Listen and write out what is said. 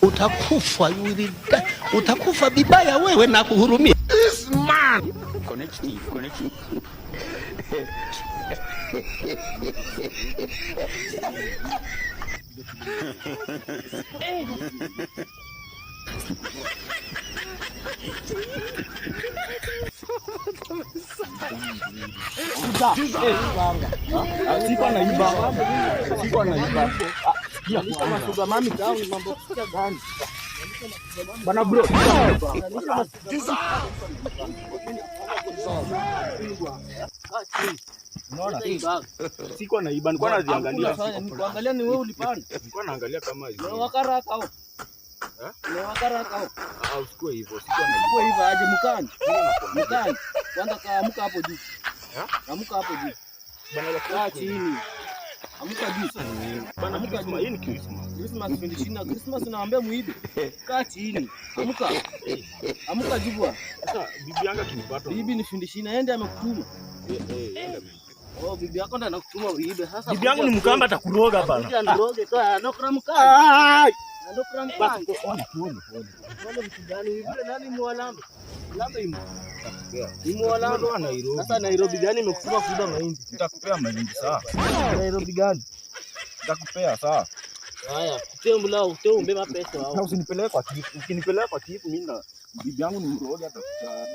Utakufa yule, utakufa vibaya wewe na kuhurumia. This man. Connect. Bana bro. Unaona? Siko naiba, nilikuwa naziangalia. Nikuangalia ni wewe ulipanda. Nilikuwa naangalia kama hizo. Leo wakaraka hao. Leo wakaraka hao. Usikue hivyo. Siko naiba. Siko hivyo aje mkani. Mkani. Kwanza kaamka hapo juu. Amka hapo juu. Bana la kaa chini. Amka juu. Bana amka juu. Hii ni Christmas. Christmas pendishina. Christmas naambia muibe. Kaa chini. Amka. Amka juu bwana. Sasa bibi yangu kinipata. Bibi ni fundishina. Yeye ndiye amekutuma. Enda. Oh, bibi yako ndo anakutuma uibe. Sasa bibi yangu ni mkamba atakuroga bana. Kuja niroge tu anokra mkani. Anokra mkani. Pole mtu gani yule nani mwalamba? Lamba imo. Mwalamba Nairobi. Sasa Nairobi gani imekutuma kuiba mahindi? Nitakupea mahindi sawa. Nairobi gani? Nitakupea sawa. Haya, tembula uteumbe mapesa wao. Usinipeleke kwa chifu. Ukinipeleka kwa chifu mimi na bibi yangu ni mroga atakuta.